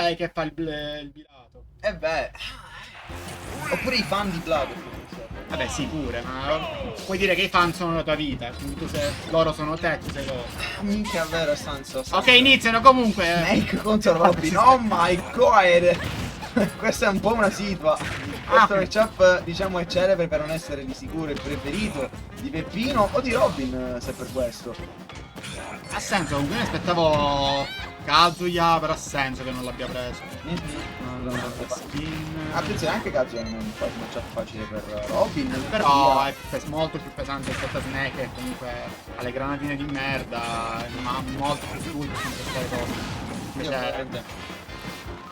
lei che fa il bilato. E beh. Oppure i fan di Blood. Vabbè, sì, pure, ma puoi dire che i fan sono la tua vita, quindi loro sono te, tu sei loro. Minchia, vero, senso. Ok, iniziano comunque. Snake contro Robin. Oh my god! Questa è un po' una situa. Questo matchup, diciamo, è celebre per non essere di sicuro il preferito di Peppino o di Robin, se per questo. Ha senso, comunque mi aspettavo Kazuya, però ha senso che non l'abbia preso. Skin. Attenzione, anche Kazuya non è un matchup facile per Robin. Però è molto più pesante rispetto a Snake, che comunque ha le granatine di merda, ma ha molto più skill per queste cose.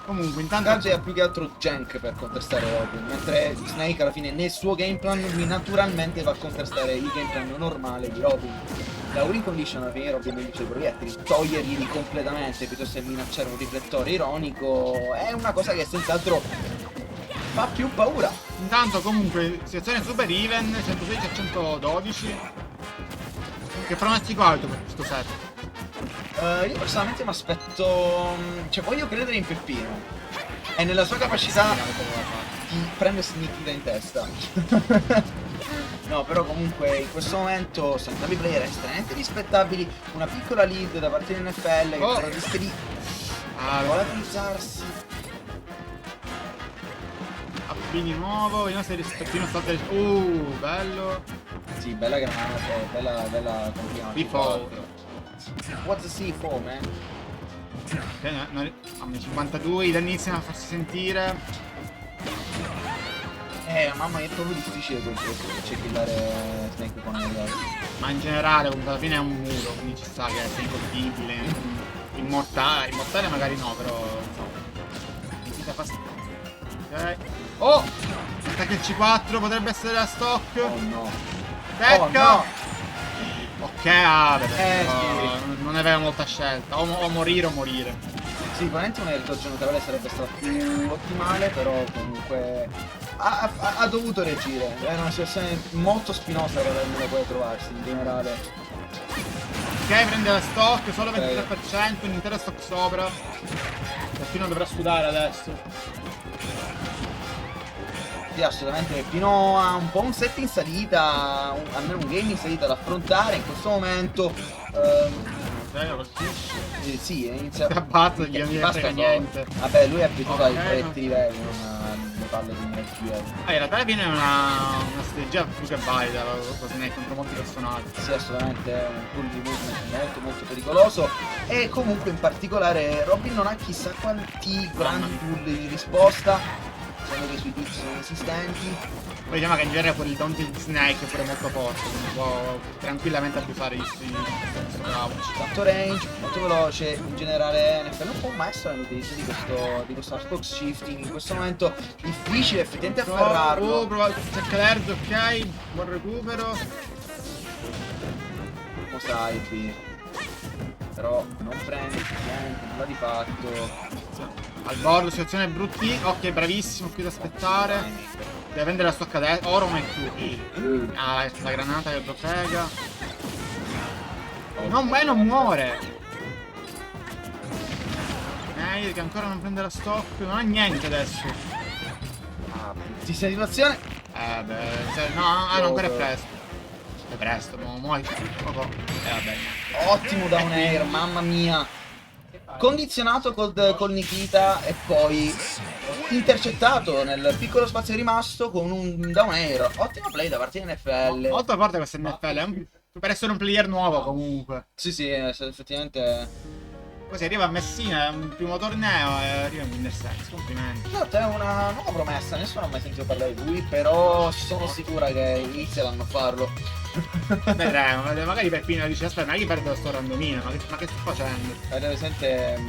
Comunque intanto Kazuya ha più che altro jank per contrastare Robin, mentre Snake alla fine nel suo gameplan naturalmente va a contrastare il gameplan normale di Robin. La win condition alla fine Robin dice i proiettili, toglierli completamente piuttosto che minacciare un riflettore ironico è una cosa che senz'altro fa più paura. intanto comunque situazione super even, 116 a 112. Che pronostico alto per questo set? Io personalmente mi aspetto, cioè voglio credere in Peppino e nella sua capacità di prendere Nikita in testa. No, però comunque in questo momento sono entrambi player estremamente rispettabili, una piccola lead da parte dell'NFL che però rischia di volatilizzarsi. Appini nuovo, vediamo se rispettino sta del... bello. Sì, bella granata, bella Default. What's the C4, man? Hanno 52, i danni iniziano a farsi sentire. Mamma mia, è proprio difficile quel gioco, c'è killare Snake con il... Ma in generale comunque alla fine è un muro, quindi ci sta che è incolpibile. Immortale magari no, però insomma. Ok. Oh! Attacca il C4, potrebbe essere la stock. Oh no. Becca! Oh no! Ok, sì. non aveva molta scelta. O morire o morire. Sì, sicuramente un airtouch notevole sarebbe stato più ottimale, però comunque ha dovuto reagire. Era una situazione molto spinosa che non puoi trovarsi in generale. Ok, prende la stock, solo 23%, un intero stock sopra. Peppino dovrà sudare adesso. Sì, assolutamente Peppino ha un po' un set in salita, almeno un game in salita da affrontare in questo momento. Sì, inizia a battergli, non gli frega niente. Vabbè, lui è abituato ai proietti livelli, non le palle di diversi livelli. In realtà viene una strategia più che valida con Snake contro molti personaggi. Sì, assolutamente è un tool di movement molto pericoloso. E comunque in particolare Robin non ha chissà quanti grandi tool di risposta. Diciamo che sui tips sono inesistenti. Poi diciamo che in genere pure il Daunting Snake è pure molto forte, quindi può tranquillamente abusare di questo bravo. Tanto range, molto veloce, in generale NFL un po' un maestro nell'utilizzo di questo Xbox shifting, in questo momento difficile effettivamente afferrarlo. Cerca l'Erd, ok, buon recupero. Mosai qui. Però non prende niente, nulla di fatto. Al bordo, situazione bruttissima. Ok, bravissimo, qui da aspettare. Deve prendere la sua cadetta. Ora non è più. Ah, la granata che lo frega. Non muore. Che ancora non prende la stock. Non ha niente adesso. Bruttissima situazione. Beh, no, ancora è presto. È presto, muori. Vabbè. Ottimo down air, mamma mia. Condizionato col Nikita e poi intercettato nel piccolo spazio rimasto con un down air. Ottimo play da parte di NFL. Molto forte questo NFL, per essere un player nuovo comunque. Sì, effettivamente. Poi si arriva a Messina, è un primo torneo e arriva in Winner 6, complimenti. Esatto, è una nuova promessa, nessuno ha mai sentito parlare di lui, però sono sicura che inizieranno a farlo. Vedremo, magari Peppino dice aspetta, ma chi perde sto randomino, ma che sto facendo? Avete presente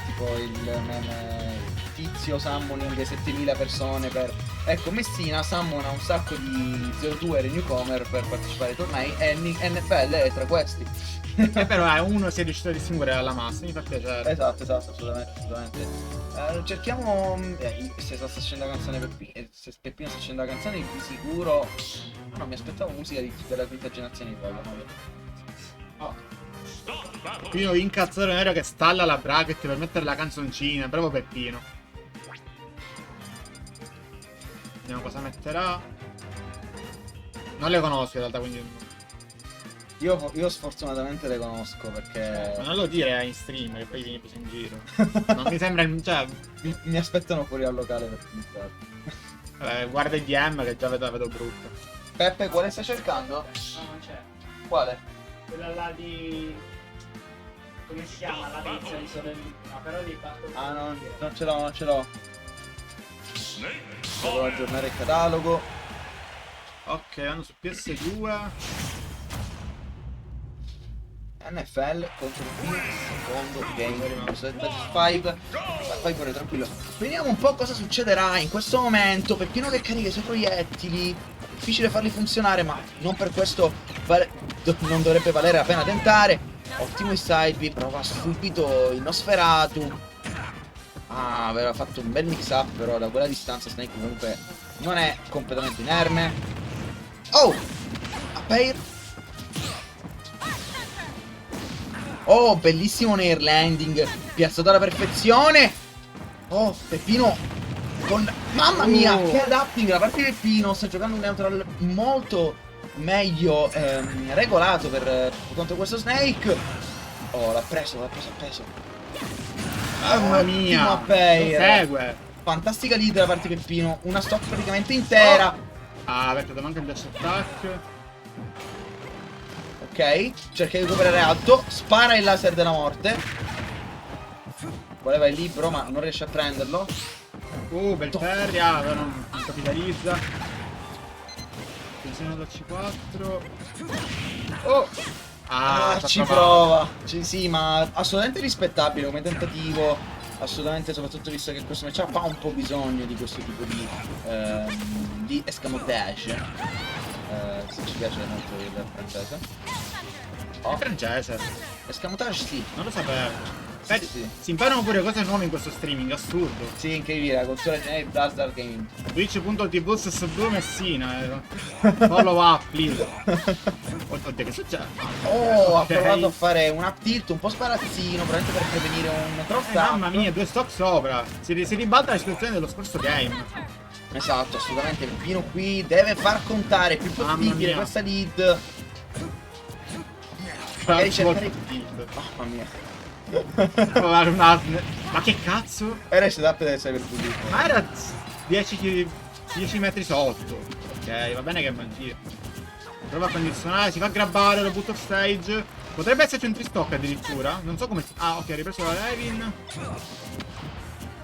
tipo il meme tizio summoning 7000 persone per... Ecco, Messina summona un sacco di 02 newcomer per partecipare ai tornei e NFL è tra questi. E però uno si è riuscito a distinguere dalla massa, mi fa piacere. Esatto, assolutamente. Cerchiamo... se sta facendo la canzone Peppino, se Peppino sta facendo la canzone di sicuro... No, mi aspettavo musica della quinta generazione di Pokémon. Oh. Peppino incazzare nero che stalla la bracket per mettere la canzoncina. Bravo Peppino. Vediamo cosa metterà. Non le conosco in realtà, quindi... Io sfortunatamente le conosco perché... Ma non lo dire in stream, che poi vieni preso in giro. Non mi sembra... Cioè... mi aspettano fuori al locale per finire. Vabbè, guarda il DM che già vedo brutto. Peppe, quale stai cercando? No, non c'è. Quale? Quella là di... come si chiama? La pizza di sorellina. No, però di fatto... Ah no, non ce l'ho, non ce l'ho. Devo aggiornare il catalogo. Ok, vanno su PS2. NFL contro il Phoenix, secondo game, vai pure tranquillo. Vediamo un po' cosa succederà in questo momento. Peppino che carica i suoi proiettili, difficile farli funzionare, ma non per questo non dovrebbe valere la pena tentare. Ottimo il side B, prova subito il Nosferatu. Ah, aveva fatto un bel mix up, però da quella distanza Snake comunque non è completamente inerme. Oh! Appair. Oh, bellissimo nair landing, piazzato alla perfezione. Oh, Peppino con... Mamma mia, che adapting da parte di Peppino. Sta giocando un neutral molto meglio regolato contro questo Snake. Oh, l'ha preso. Mamma mia, lo segue. Fantastica lead da parte di Peppino. Una stock praticamente intera. Ah, perché manca il dash attack. Ok, cerca di recuperare alto. Spara il laser della morte. Voleva il libro ma non riesce a prenderlo. Bel Terria, però non capitalizza. Attenzione da C4. Oh! Ci prova. Sì, ma assolutamente rispettabile come tentativo. Assolutamente, soprattutto visto che questo matchup ha un po' bisogno di questo tipo di escamotage. Se ci piace molto il francese. È francese. Escamotage sì. Non lo sapevo. Sì. Si imparano pure cose nuove in questo streaming, assurdo. Sì, incredibile, la cultura di Blizzard Game. Twitch.tv ss2 Messina. Follow up, please. Oddio, che succede? Oh, Ok. ha provato a fare un up tilt un po' sparazzino, probabilmente per prevenire un cross up. Mamma mia, 2 stock sopra. Si ribalta la situazione dello scorso game. Esatto, assolutamente. Peppino qui deve far contare il più Mamma possibile mia. questa lead. Magari cercare... Mamma mia. Ma che cazzo? Era il setup del cyber pulito. Ma era 10 metri sotto. Ok, va bene che è magia. Prova a condizionare, si fa grabbare, lo butto off stage. Potrebbe esserci un tristock addirittura. Non so come... Ah, ok, ha ripreso la Levin.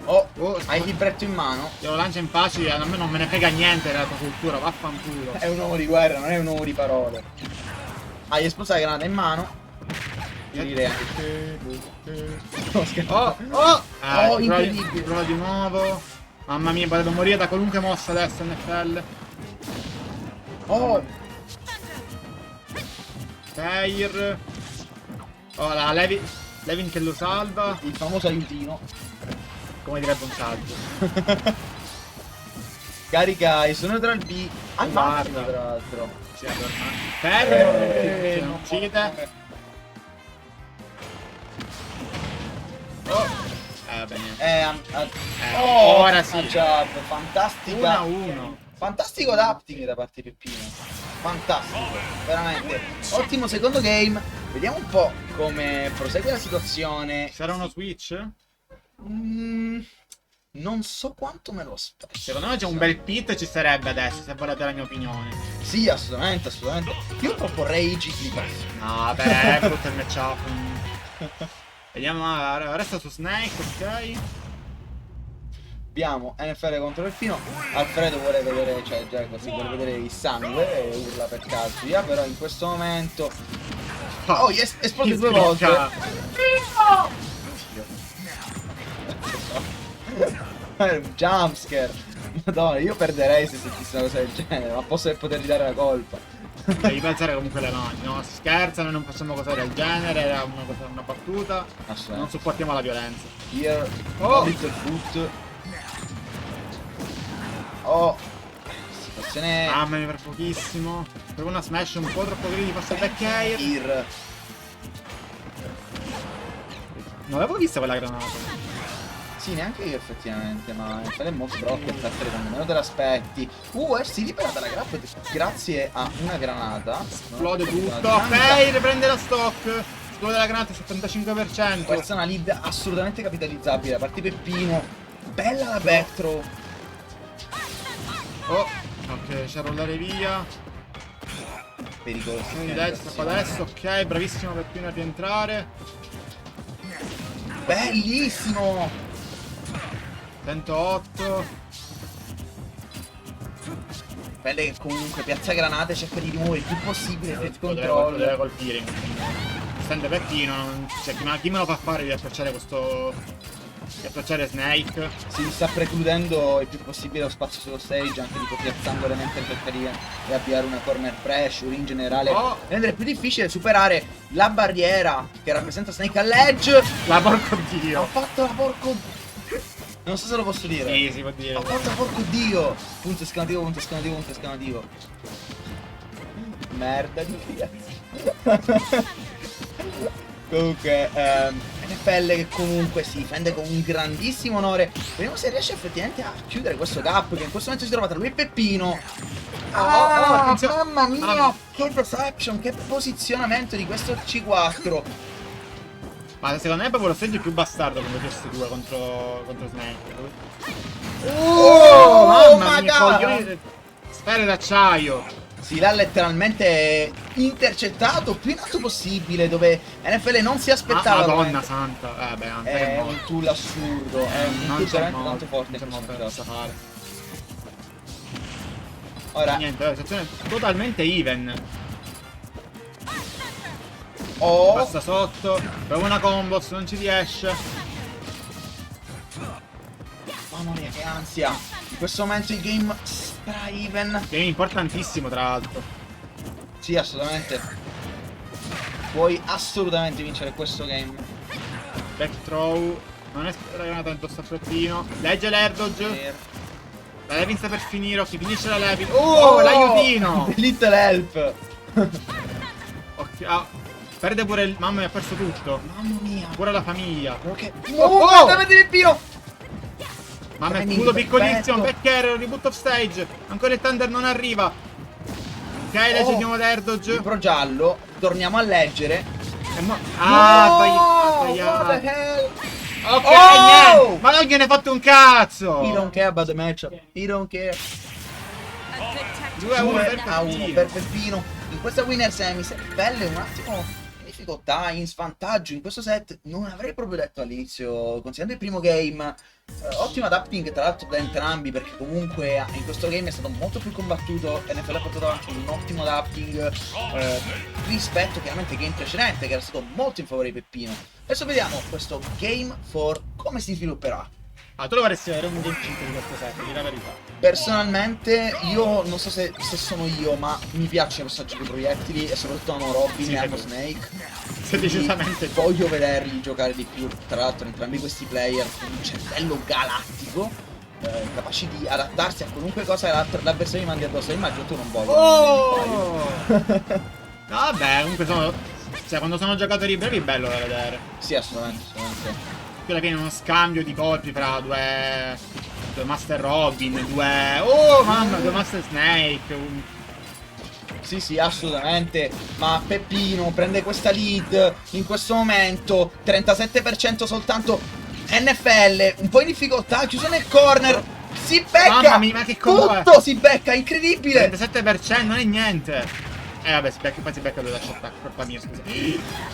Oh, Oh, hai il libretto in mano. Io lo lancio in facile, a me non me ne frega niente della tua cultura, vaffanculo. È un uomo di guerra, non è un uomo di parole. Hai esplosa la granata in mano. Io direi anche... Oh, Oh, incredibile. prova di nuovo. Mamma mia, potrebbe morire da qualunque mossa adesso NFL. Oh, Fair. Oh, la Levin che lo salva. il famoso aiutino. Come direbbe un saggio. Carica il suo neutral B al massimo, Guarda. tra l'altro. Sì, allora. Fair. Non uccide. Oh. Vabbè, niente. Oh, ora sì. job, fantastica. 1-1. Fantastico adapting da parte di Peppino. Fantastico, veramente. Ottimo secondo game. Vediamo un po' come prosegue la situazione. Sarà uno switch? Non so quanto me lo aspetto. Secondo me c'è un bel pit ci sarebbe adesso, se volete la mia opinione. Sì, assolutamente, assolutamente. Io proporrei Jigglypuff. No, vabbè, è brutto il matchup. Vediamo, resta su Snake, ok. Abbiamo NFL contro Peppino. Alfredo vuole vedere, cioè già così vuole vedere il sangue e urla per Kazuya, però in questo momento... Oh, esplode due volte. Un jumpscare. Madonna, io perderei se sentissi una cosa del genere, ma posso potergli dare la colpa. Devi pensare comunque le mani, no? Si scherza, noi non facciamo cose del genere, era una battuta. Non supportiamo la violenza. Here, Oh! little foot. Oh, situazione... Mamma mia, per pochissimo. Per una smash un po' troppo greedy, passa il back air. Here. Non l'avevo vista quella granata. Sì, neanche io effettivamente, ma NFL è molto bravo a piazzartele quando meno te l'aspetti. si libera dalla grappa grazie a una granata. Esplode tutto. Una granata. Ok, riprende la stock. Esplode la granata 75%. Questa è una lead assolutamente capitalizzabile da parte di Peppino. Bella la backthrow. Oh, ok, c'è a rollare via. Pericoloso. Quindi destra qua adesso, ok, bravissimo Peppino a rientrare. Bellissimo. 108. Belle che comunque piazza granate, cerca di rimuovere il più possibile il Lo controllo. deve colpire. Stende Peppino, cioè chi me lo fa fare di approcciare questo. Di approcciare Snake. Si sta precludendo il più possibile lo spazio sullo stage, anche tipo piazzando elementi per cercare di avviare una corner pressure in generale. Oh. Rendere più difficile superare la barriera che rappresenta Snake all'edge. La porco Ho dio. fatto la porco. Non so se lo posso dire. Sì, si può dire. Ho fatto la porco dio. Punto esclamativo, punto esclamativo, punto esclamativo. Merda di fiat. Comunque, NFL che comunque si difende con un grandissimo onore. Vediamo se riesce effettivamente a chiudere questo gap che in questo momento si trova tra lui e Peppino. attenzione. Mamma mia, Ah. che deception, che posizionamento di questo C4. Ma secondo me è proprio lo stage più bastardo come questi due contro Snake. Oh, Mamma mia, God. coglioni. Sfere d'acciaio. Si l'ha letteralmente intercettato più in alto possibile, dove NFL non si aspettava. Madonna santa. Beh, anche È è un tool assurdo, è un non tool c'è veramente modo, tanto forte. non c'è in modo questo per momento. fare. Ora, Niente, la situazione è totalmente even. Passa sotto, prova una combo, se non ci riesce. mamma mia che ansia. In questo momento il game sarà even. Che è importantissimo tra l'altro. Sì, assolutamente. Puoi assolutamente vincere questo game. Back throw. Non è granata addosso a Peppino. Legge l'air dodge. La Levin sta per finire, ok, finisce la Levin. Oh, l'aiutino! Little help. Ok, perde pure il. Mamma mi ha perso tutto. Mamma mia. Pure la famiglia. Ok. Oh! Guardate il Pino. Mamma è Timing scudo piccolissimo. perfetto. Back reboot off stage. Ancora il Thunder non arriva. Ok, legge di nuovo l'air dodge. Il pro giallo. Torniamo a leggere. Ha What the sbagliato. hell? Ok, Oh! niente. Ma non gliene hai fatto un cazzo. He don't care about the matchup. He don't care. 2-1 per 2-1 Peppino. per Peppino. In questa winner semi, se Pelle un attimo in difficoltà, in svantaggio in questo set, non avrei proprio detto all'inizio, considerando il primo game. Ottima adapting tra l'altro da entrambi, perché comunque in questo game è stato molto più combattuto. NFL ha portato avanti un ottimo adapting rispetto chiaramente al game precedente, che era stato molto in favore di Peppino. Adesso vediamo questo game 4 come si svilupperà. Tu lo vorresti avere un game 5 di questo set, di la verità. Personalmente io non so se sono io, ma mi piace questo gioco di proiettili e soprattutto amo Robin Sì, e amo sì. Snake. Sei decisamente tu. Voglio vederli giocare di più, tra l'altro entrambi questi player con un cervello galattico, capaci di adattarsi a qualunque cosa l'avversario mi mandi addosso. Immagino tu non voglio. Oh! No, vabbè, comunque sono. Cioè, quando sono giocatori brevi è bello da vedere. Sì, assolutamente, assolutamente. Qui alla fine è uno scambio di colpi fra due Master Robin, due. Oh mamma, due Master Snake. Sì, sì, assolutamente. Ma Peppino prende questa lead in questo momento. 37% soltanto NFL. Un po' in difficoltà, chiuso nel corner. Si becca. Mamma mia, ma che combo è? tutto si becca, incredibile. 37% non è niente. Vabbè, poi si becca due da shot. Colpa mia, scusa.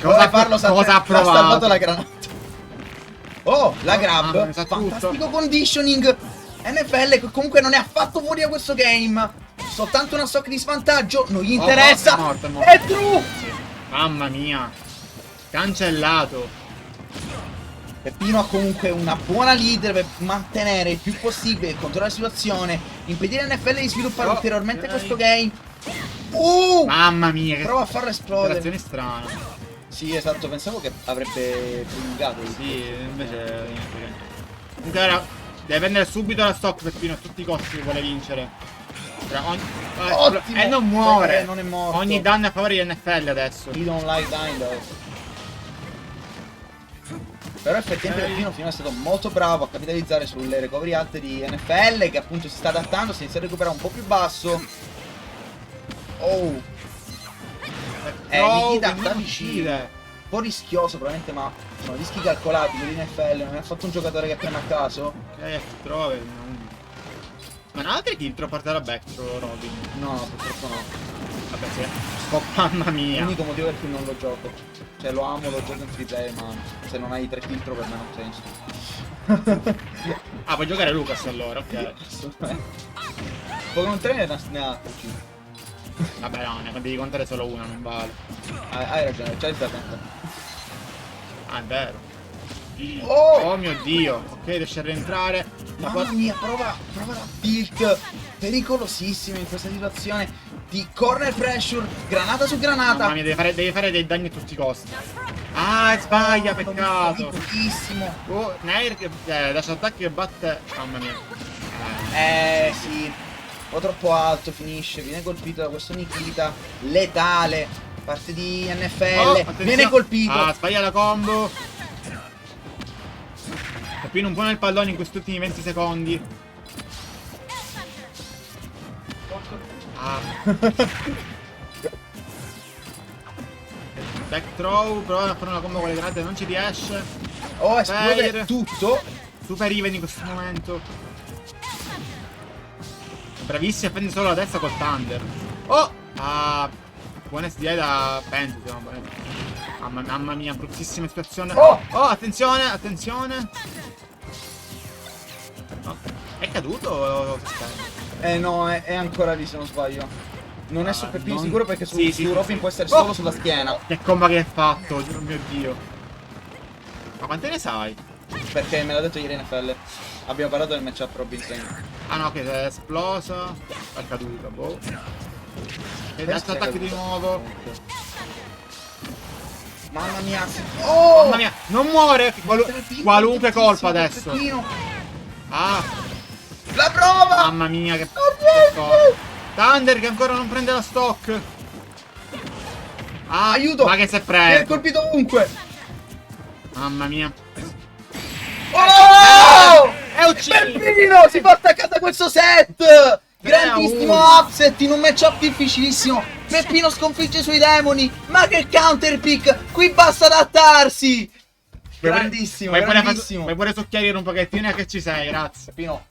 Cosa farlo? Cosa ha provato? Ha salvato la granata. Oh, la grab. mamma, mi sa Fantastico tutto. conditioning. NFL che comunque non è affatto fuori da questo game. Soltanto una stock di svantaggio. Non gli interessa. è morto, è morto. È true. Mamma mia. Cancellato. Peppino ha comunque una buona leader per mantenere il più possibile il controllo della situazione, impedire NFL di sviluppare ulteriormente ok. questo game. Mamma mia, che Prova a farlo esplodere. operazione strana. Sì, esatto, pensavo che avrebbe prolungato. Sì, invece niente. Comunque ora deve prendere subito la stock Peppino a tutti i costi se vuole vincere. Ottimo. E non muore. Non è morto. Ogni danno è a favore di NFL adesso. He don't like dying though. Però effettivamente Peppino finora è stato molto bravo a capitalizzare sulle recovery alte di NFL, che appunto si sta adattando, si inizia a recuperare un po' più basso. Oh, Nikita da vicino. Un po' rischioso probabilmente, ma sono rischi calcolati per l'NFL, non è affatto un giocatore che prende a caso. Ok, trove. Ma non altri kill troppo parte da backthrow, Robin. No, purtroppo no. Vabbè, sì. Oh, mamma mia. L'unico motivo per cui non lo gioco. Cioè lo amo, lo gioco in free play, ma se non hai 3 filtro per me non senso. Ah, puoi giocare Lucas allora, ok. Pokémon Trainer ne ha 5. Vabbè, no, ne devi contare solo una, non vale. Hai ragione, c'hai il talento. Ah, è vero. Oh! Oh mio Dio. Ok, riesce a rientrare. Ma Mamma mia, prova la tilt. Pericolosissima in questa situazione di corner pressure, granata su granata. Mamma mia, devi fare dei danni a tutti i costi. Ah, sbaglia, peccato. Pochissimo. Oh, Nair che dash attack che batte. Mamma mia. Sì. Un po' troppo alto, finisce, viene colpito da questo Nikita. Letale. Parte di NFL. Viene colpito. Ah, sbaglia la combo. Capino un po' nel pallone in questi ultimi 20 secondi. Ah. Back throw, prova a fare una combo con le granate, non ci riesce. Oh, esplode Fair. tutto. Super even in questo momento. Bravissimo, prende solo la testa col Thunder. Oh! Ah, buona SDI da Pentagon. Mamma mia, bruttissima situazione. Oh! Oh, attenzione, attenzione. Oh, è caduto o No, è ancora lì se non sbaglio. Non è su Peppino non- sicuro perché su, sì, su sì, Robin sì. può essere Oh! solo sulla schiena. Che comba che hai fatto, oh mio Dio. Ma quante ne sai? Perché me l'ha detto ieri NFL. Abbiamo parlato del matchup Robin Train. Ah no, che è esplosa. È caduta, boh. E dash attacchi di nuovo. Mamma mia. Oh! Mamma mia, non muore! Qualunque colpa adesso. Peppino. Ah, La prova! mamma mia, che cosa. Thunder che ancora non prende la stock. Ah, Aiuto! ma che si è Viene preso. colpito ovunque! Mamma mia. Oh! È ucciso. Peppino si porta a casa questo set! Grandissimo 3-1. upset in un matchup difficilissimo! Peppino sconfigge i suoi demoni! Ma che counter pick! Qui basta adattarsi! Grandissimo, grandissimo! Puoi pure succhiarire un pochettino che ci sei, grazie. Peppino,